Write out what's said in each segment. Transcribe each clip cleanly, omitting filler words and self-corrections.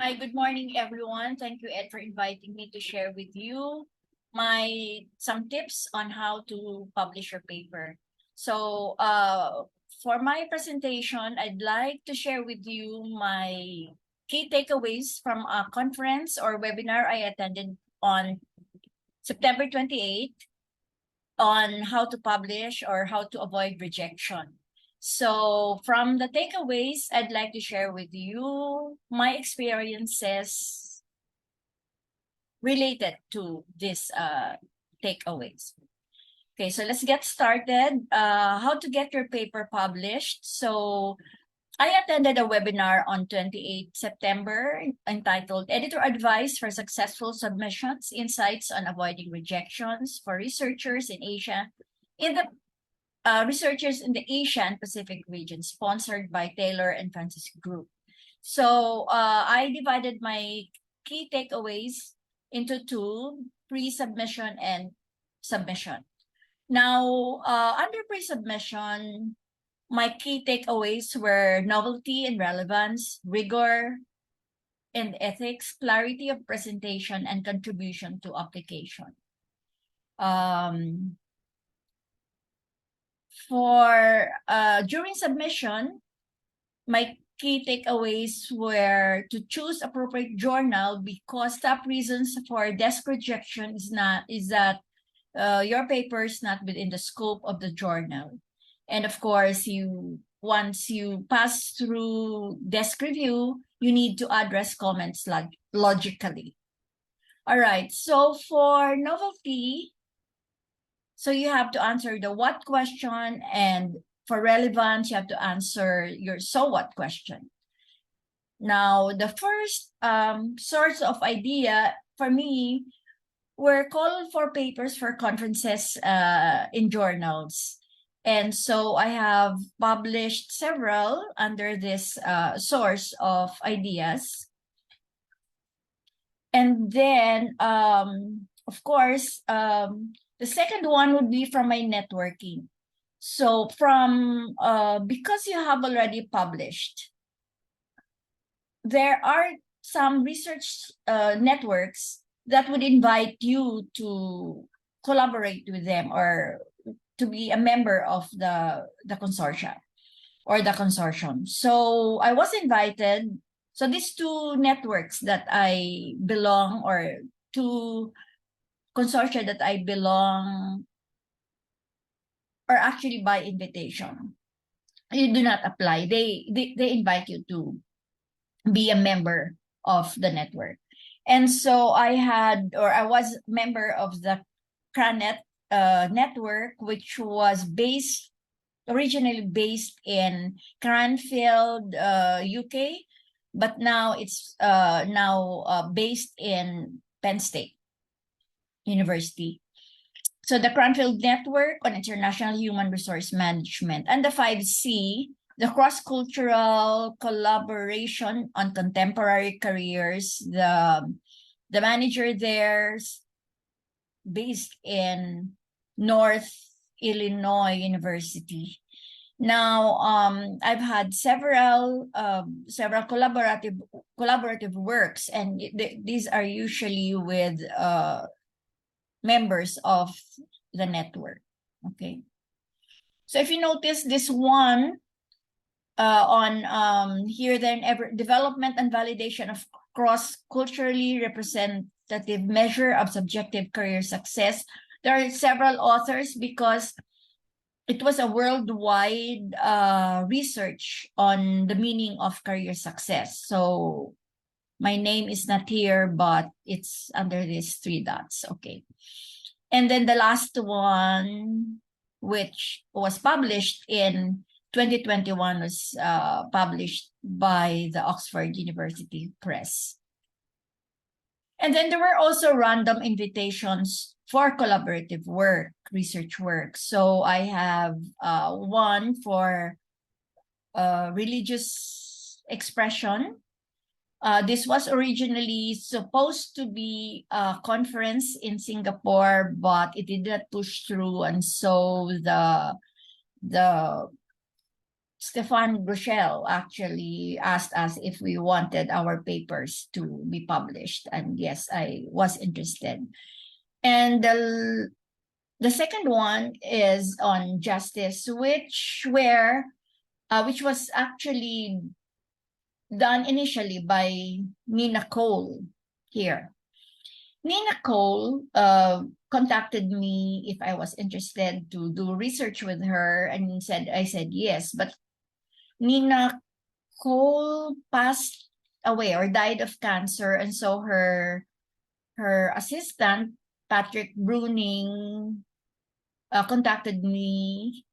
Hi, good morning, everyone. Thank you, Ed, for inviting me to share with you some tips on how to publish your paper. For my presentation, I'd like to share with you my key takeaways from a conference or webinar I attended on September 28th on how to publish or how to avoid rejection. So, from the takeaways, I'd like to share with you my experiences related to these takeaways. Okay, so let's get started. How to get your paper published. So, I attended a webinar on 28 September entitled Editor Advice for Successful Submissions, Insights on Avoiding Rejections for Researchers in Asia in the Researchers in the Asia and Pacific region, sponsored by Taylor and Francis Group. So I divided my key takeaways into two, pre-submission and submission. Now, under pre-submission, my key takeaways were novelty and relevance, rigor and ethics, clarity of presentation, and contribution to application. During submission, my key takeaways were to choose appropriate journal because top reasons for desk rejection is that your paper is not within the scope of the journal. And of course, once you pass through desk review, you need to address comments logically. All right, so for novelty, so you have to answer the what question, and for relevance, you have to answer your so what question. Now, the first source of idea for me were call for papers for conferences in journals. And so I have published several under this source of ideas. And then, of course, the second one would be from my networking. So because you have already published, there are some research networks that would invite you to collaborate with them or to be a member of the consortia or the consortium. So I was invited. So these two networks that I belong, or two consortia that I belong, are actually by invitation. You do not apply. They invite you to be a member of the network. And so I was member of the CRANET network, which was originally based in Cranfield, UK, but now it's based in Penn State University. So the Cranfield Network on International Human Resource Management, and the 5C, the cross-cultural collaboration on contemporary careers. The manager there's based in North Illinois University. Now, I've had several collaborative works, and these are usually with members of the network. Okay. So if you notice this one on here, then development and validation of cross-culturally representative measure of subjective career success. There are several authors because it was a worldwide research on the meaning of career success. So my name is not here, but it's under these three dots. Okay. And then the last one, which was published in 2021, was published by the Oxford University Press. And then there were also random invitations for collaborative work, research work. So I have one for religious expression. This was originally supposed to be a conference in Singapore, but it did not push through, and so the Stefan Rochelle actually asked us if we wanted our papers to be published. And yes, I was interested. And the second one is on justice, which was actually done initially by Nina Cole here. Nina Cole contacted me if I was interested to do research with her, and I said yes. But Nina Cole passed away or died of cancer, and so her assistant Patrick Bruning contacted me,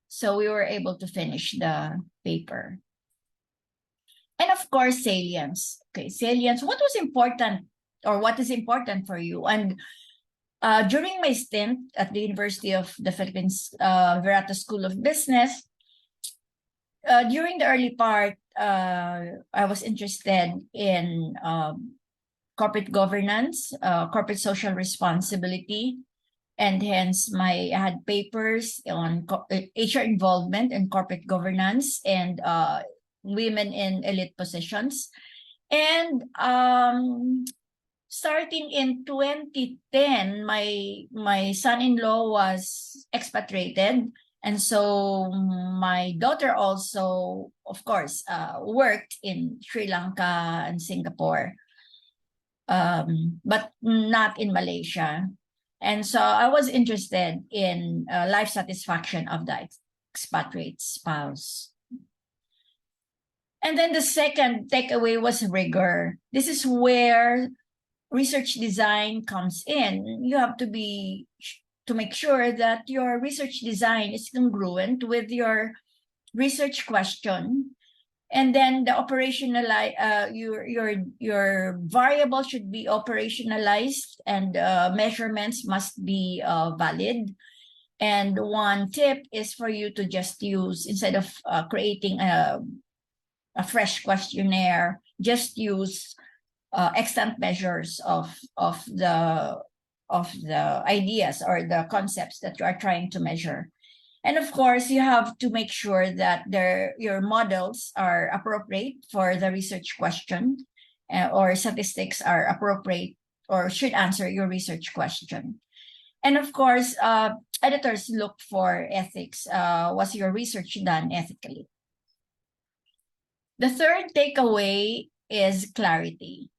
so we were able to finish the paper. And of course, salience. Okay, salience. What was important, or what is important for you? And during my stint at the University of the Philippines, Verata School of Business, during the early part, I was interested in corporate governance, corporate social responsibility, and hence I had papers on HR involvement and corporate governance and women in elite positions. And starting in 2010, my son-in-law was expatriated. And so my daughter also, of course, worked in Sri Lanka and Singapore, but not in Malaysia. And so I was interested in life satisfaction of the expatriate spouse. And then the second takeaway was rigor. This is where research design comes in. You have to make sure that your research design is congruent with your research question. And then the your variable should be operationalized, and measurements must be valid. And one tip is for you to just use, instead of creating a fresh questionnaire, just use extant measures of the ideas or the concepts that you are trying to measure. And of course, you have to make sure that your models are appropriate for the research question, or statistics are appropriate or should answer your research question. And of course, editors look for ethics. Was your research done ethically? The third takeaway is clarity.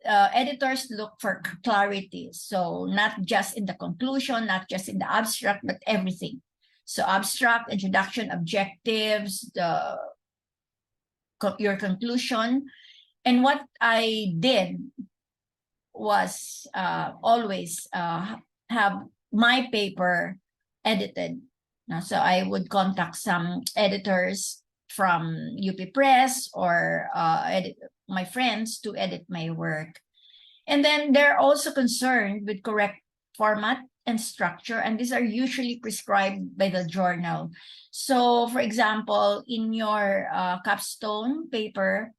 Editors look for clarity. So not just in the conclusion, not just in the abstract, but everything. So abstract, introduction, objectives, your conclusion. And what I did was always have my paper edited. So I would contact some editors from UP Press or my friends to edit my work. And then they're also concerned with correct format and structure, and these are usually prescribed by the journal. So for example, in your capstone paper,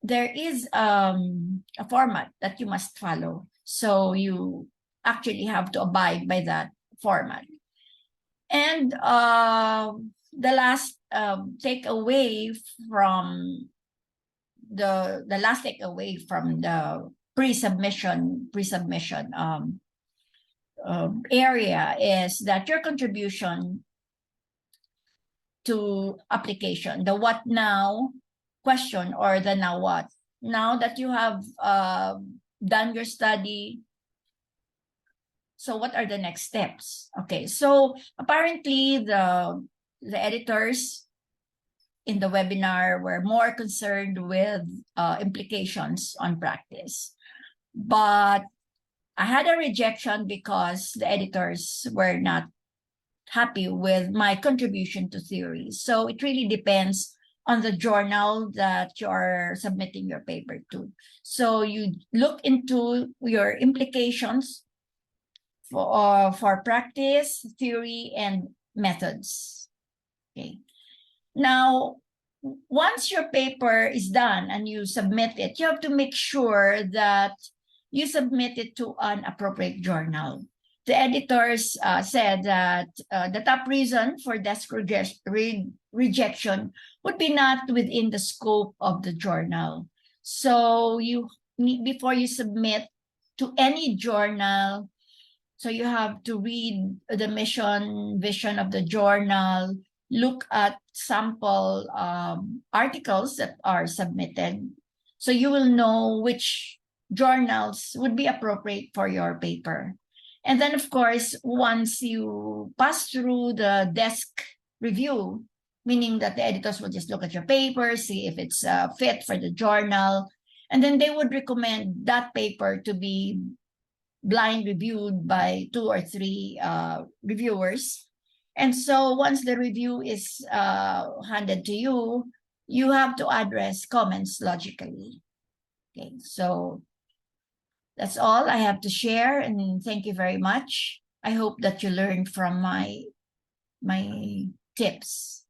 there is a format that you must follow. So you actually have to abide by that format. And the last takeaway from the pre-submission area is that your contribution to application, the what now question or the now what. Now that you have done your study, so what are the next steps? Okay, so apparently the editors in the webinar were more concerned with implications on practice. But I had a rejection because the editors were not happy with my contribution to theory. So it really depends on the journal that you're submitting your paper to. So you look into your implications for practice, theory, and methods. Okay. Now, once your paper is done and you submit it, you have to make sure that you submit it to an appropriate journal. The editors said that the top reason for desk rejection would be not within the scope of the journal. So you need, before you submit to any journal, so you have to read the mission, vision of the journal, look at sample articles that are submitted. So you will know which journals would be appropriate for your paper. And then, of course, once you pass through the desk review, meaning that the editors will just look at your paper, see if it's fit for the journal, and then they would recommend that paper to be blind reviewed by 2 or 3 reviewers. And so once the review is handed to you, you have to address comments logically. Okay, so that's all I have to share, and thank you very much. I hope that you learned from my tips.